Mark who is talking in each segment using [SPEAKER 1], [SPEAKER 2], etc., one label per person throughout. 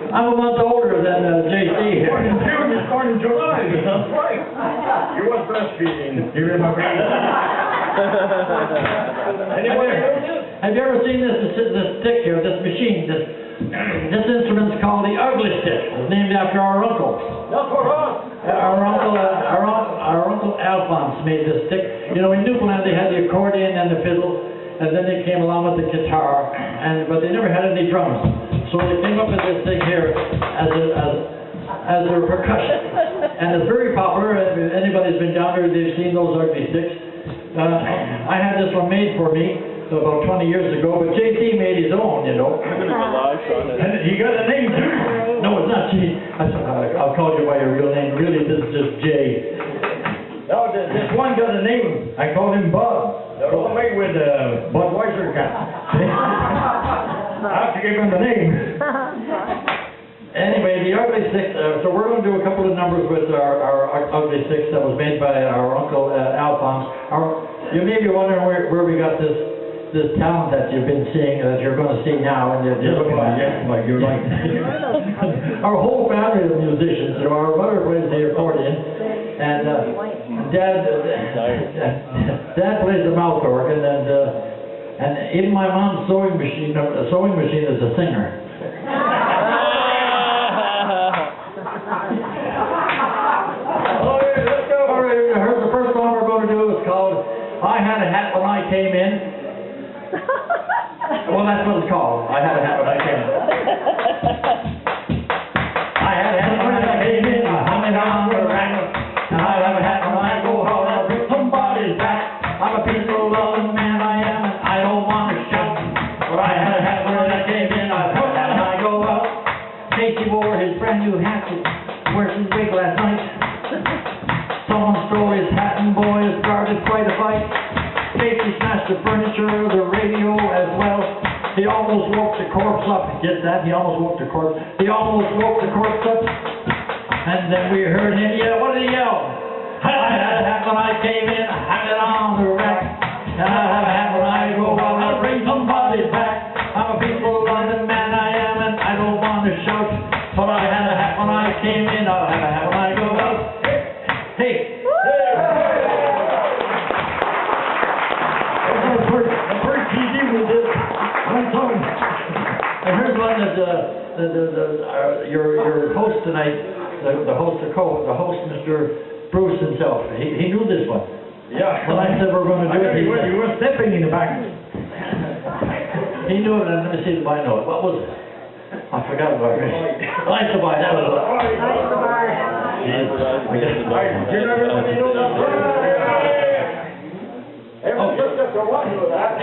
[SPEAKER 1] I'm a month older than JC here.
[SPEAKER 2] Born in June, you're born in July. That's right. You was breastfeeding. You remember? Anybody know this?
[SPEAKER 1] Have you ever seen this stick here, this machine? This instrument's called the ugly stick. It's named after our uncle.
[SPEAKER 2] Not for us.
[SPEAKER 1] Our uncle Alphonse made this stick. You know, in Newfoundland they had the accordion and the fiddle, and then they came along with the guitar, but they never had any drums. So they came up with this thing here as a percussion, and it's very popular. If anybody's been down there, they've seen those ugly sticks. I had this one made for me about 20 years ago, but JC made his own, you know.
[SPEAKER 2] And he got a name too.
[SPEAKER 1] No, it's not G. I'll call you by your real name. Really, this is just J.
[SPEAKER 2] No, this one got a name. I called him Bud. They're all made with Budweiser cap. I have to give him the name.
[SPEAKER 1] Anyway, the ugly six, so we're going to do a couple of numbers with our ugly six that was made by our uncle Alphonse. You may be wondering where we got this talent that you've been seeing, that you're going to see now, and you're looking like you're like our whole family of musicians. So our mother plays the accordion, and Dad plays the mouth organ, and even my mom's sewing machine is a singer. All right, here's the first song we're going to do. It's called "I Had a Hat When I Came In." Well, that's what it's called. I had a hat when I came in. I had a hat when I came in. I hung it on the rack. And I have a hat when I go out. I'll bring somebody's back. I'm a peaceful, loving man I am, and I don't want to shout. But I had a hat when I came in. I put that when I go out. Casey wore his brand new hat to wear his wig last night. Someone stole his hat, and boy, it started quite a fight. Casey smashed the furniture, the radio as well. He almost woke the corpse up. Get that? He almost woke the corpse. He almost woke the corpse up. And then we heard him yell. What did he yell? I had a hat when I came in. I had it on the rack. And I have a hat when I go out. I'll bring somebody back. I'm a peaceful London man I am, and I don't want to shout. But I had a hat when I came in. I'll have a hat when I go out. Hey. And here's one that your host tonight, the host, Mr. Bruce himself, he knew this one.
[SPEAKER 2] Yeah.
[SPEAKER 1] When I said we're going to do it,
[SPEAKER 2] you were stepping in the back.
[SPEAKER 1] He knew it, and let me see if I know it. What was it? I forgot about it. Lights of Light, that was it.
[SPEAKER 2] Everybody knows that. Everyone just a one with that.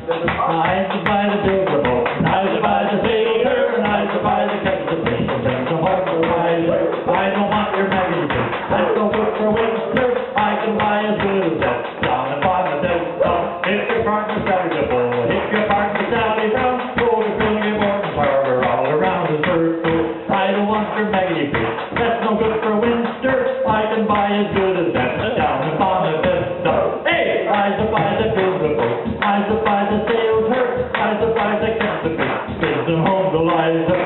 [SPEAKER 1] I used to buy the billboard, and I used to buy the sailor, and I used to buy the captain, and the hard to ride. I don't want your magazine. That's no good for winter. I can buy as good as that. Down and buy the desktop. If your partner's valuable, if your partner's Sally Brown, go to Billboard and Barber all around the circle. I don't want your magazine. That's no good for winter. I can buy as good as that. Down and buy the desktop. Hey, I used to buy the billboard. I used to buy the sales her. I used to buy the captain. Send them home to Liza.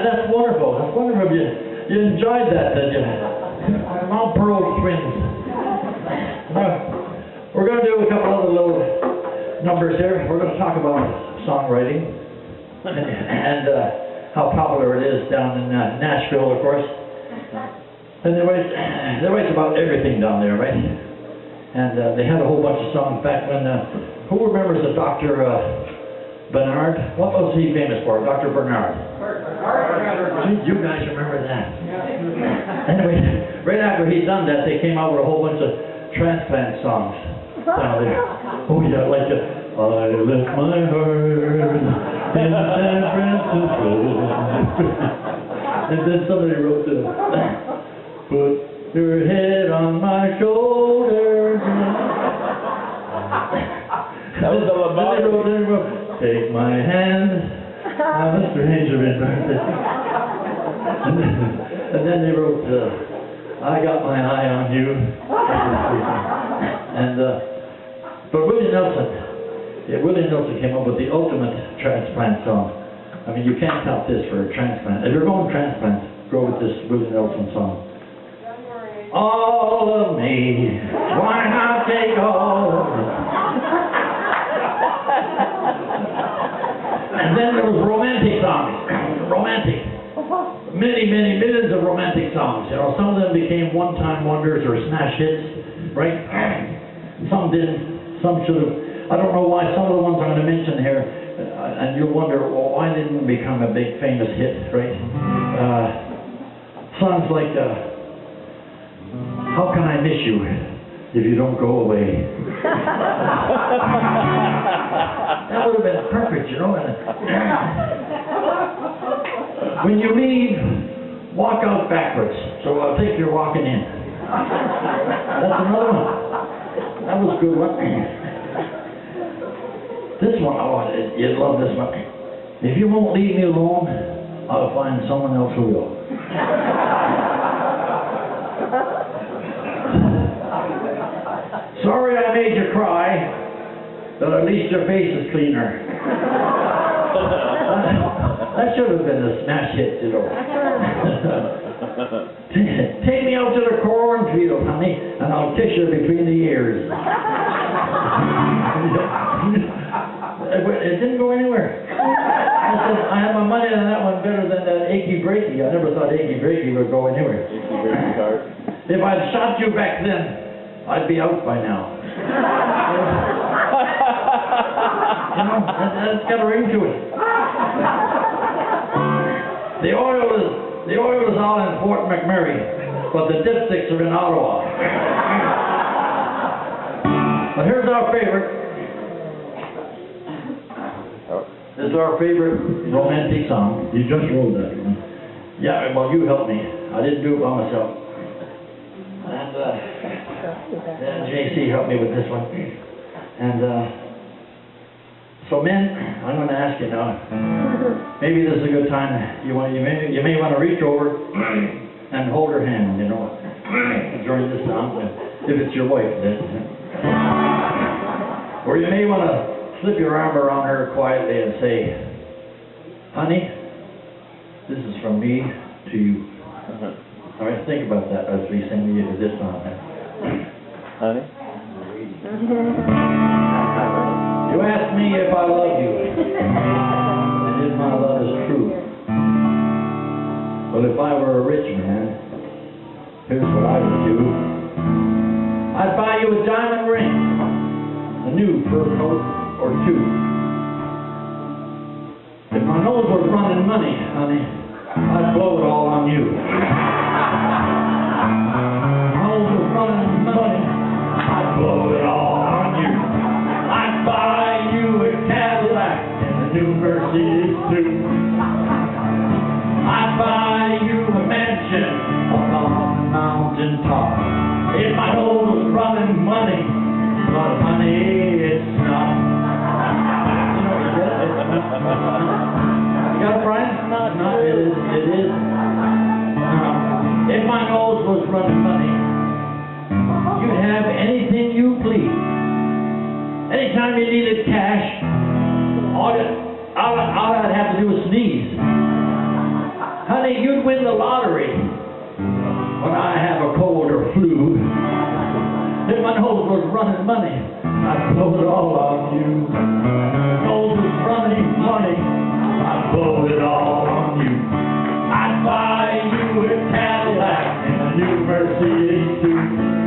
[SPEAKER 1] That's wonderful. That's wonderful. You enjoyed that, did you? Mount Pearl twins. We're going to do a couple other little numbers here. We're going to talk about songwriting and how popular it is down in Nashville, of course. And they write about everything down there, right? And they had a whole bunch of songs back when. Who remembers the Dr. Bernard? What was he famous for? Dr. Bernard. You guys remember that? Anyway, right after he'd done that, they came out with a whole bunch of transplant songs down there. Oh yeah, like I left my heart in San Francisco. And then somebody wrote put your head on my shoulder.
[SPEAKER 2] That was the Lamar.
[SPEAKER 1] Take my hand. Mr. Hagerman. And then they wrote, I got my eye on you. And, but Willie Nelson came up with the ultimate transplant song. I mean, you can't top this for a transplant. If you're going transplant, go with this Willie Nelson song. All of me, why not take all of me? And then there was romantic songs. Romantic. Many, many millions of romantic songs. You know, some of them became one-time wonders or smash hits, right? Some didn't. Some should have. I don't know why some of the ones I'm going to mention here, and you'll wonder, well, why didn't they become a big famous hit, right? Songs like, how can I miss you if you don't go away? That would have been perfect, you know. When you leave, walk out backwards. So I think you're walking in. That's another one. That was a good one. This one, oh, you'd love this one. If you won't leave me alone, I'll find someone else who will. Sorry I made you cry, but at least your face is cleaner. That should have been a smash hit, you know. Take me out to the cornfield, honey, and I'll kiss you between the ears. It didn't go anywhere. I said, I had my money on that one better than that Achy Breaky. I never thought Achy Breaky would go anywhere.
[SPEAKER 3] Achy Breaky card.
[SPEAKER 1] If I'd shot you back then, I'd be out by now. You know, that's got a ring to it. The oil is all in Fort McMurray, but the dipsticks are in Ottawa. But here's our favorite. This is our favorite romantic song.
[SPEAKER 2] You just wrote that one.
[SPEAKER 1] Yeah, well, you helped me. I didn't do it by myself. And then JC helped me with this one. And so, men, I'm going to ask you now. Maybe this is a good time. You may want to reach over and hold her hand, you know, during this song, if it's your wife, then. Or you may want to slip your arm around her quietly and say, honey, this is from me to you. All right, think about that as we sing you to this song.
[SPEAKER 3] Honey?
[SPEAKER 1] You asked me if I love you, and if my love is true. Well, if I were a rich man, here's what I would do. I'd buy you a diamond ring, a new fur coat, or two. If my nose was running money, honey, I'd blow it all on you. My nose was running money, I'd blow it all on you. I'd buy you a Cadillac and a new Mercedes too. I'd buy you a mansion up on the mountain top. If my nose was running money, but honey, it's not. You got it, Brian? No, it is. If my nose was running money, you'd have anything you please. Anytime you needed cash, all I'd have to do was sneeze. Honey, you'd win the lottery when I have a cold or flu. If my nose was running money, I'd blow it all on you. Nose was running money, I'd blow it all on you. I'd buy you a Cadillac and a new Mercedes too.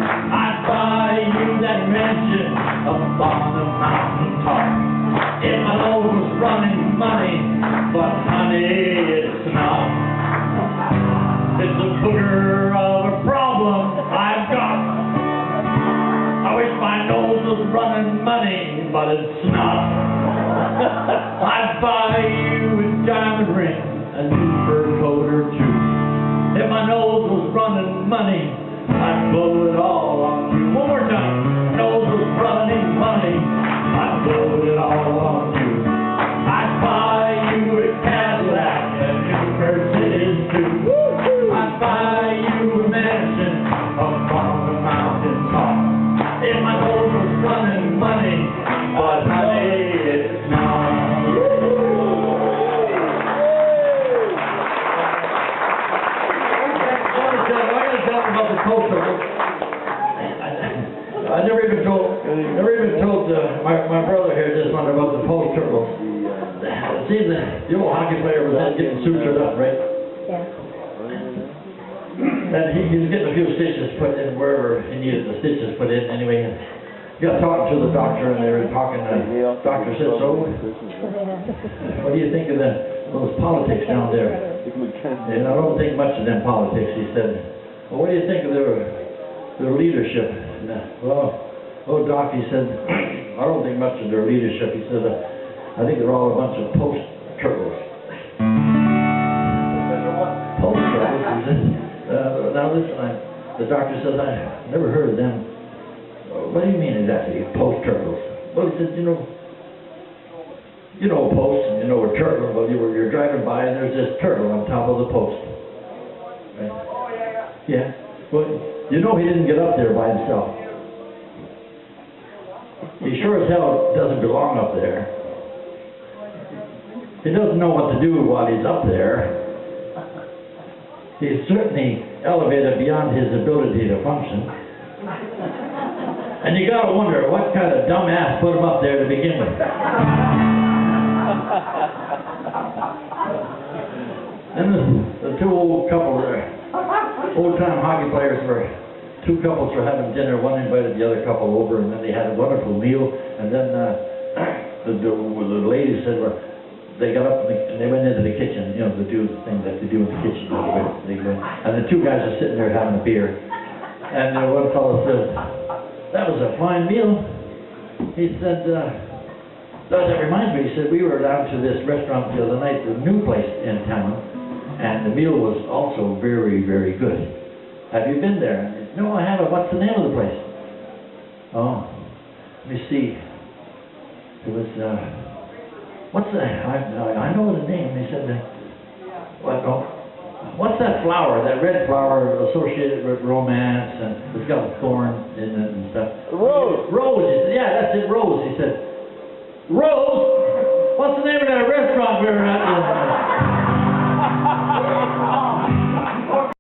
[SPEAKER 1] I'd buy you that mansion up on the mountain top. If my nose was running money, but honey, it's not. It's a booger of a problem I've got. I wish my nose was running money, but it's not. I'd buy you a diamond ring, a new fur coat or two. If my nose was running money, I'd blow it all on you. One more time. Nose was running money, I'd blow it all on you. I'd buy you a Cadillac, a new Mercedes too. I'd buy
[SPEAKER 2] about the post turtles. I never even told my brother here just wondered about the post turtles. See, the old hockey player was then getting sutured up, right?
[SPEAKER 4] Yeah.
[SPEAKER 2] And he was getting a few stitches put in wherever he needed the stitches put in. Anyway, he got talking to the doctor, and they were talking. The doctor said, "So, what do you think of those politics down there?" And I don't think much of them politics. He said, "Well, what do you think of their leadership?" And, well, Doc, he said, "I don't think much of their leadership." He said, "I think they're all a bunch of post turtles." Post turtles, he said. Now listen, the doctor says, "I never heard of them." "What do you mean exactly, post turtles?" Well, he said, you know a post, and you know a turtle. Well, you're driving by and there's this turtle on top of the post. Right? Yeah. Well, you know he didn't get up there by himself. He sure as hell doesn't belong up there. He doesn't know what to do while he's up there. He's certainly elevated beyond his ability to function. And you gotta wonder what kind of dumbass put him up there to begin with. And the two old couples there, old-time hockey players two couples were having dinner. One invited the other couple over, and then they had a wonderful meal. And then the lady said, well, they got up and they went into the kitchen, to do the thing that they do in the kitchen. And the two guys are sitting there having a beer. And one fellow said, "That was a fine meal." He said, that reminds me, he said, "We were down to this restaurant the other night, the new place in town, and the meal was also very, very good. Have you been there?" "No, I haven't. What's the name of the place?" "Oh, let me see. It was, what's that? I know the name." He said, "What's that flower, that red flower associated with romance, and it's got a thorn in it and stuff?"
[SPEAKER 3] Rose.
[SPEAKER 2] "Rose." He said, "Yeah, that's it, Rose." He said, "Rose? What's the name of that restaurant we were at?"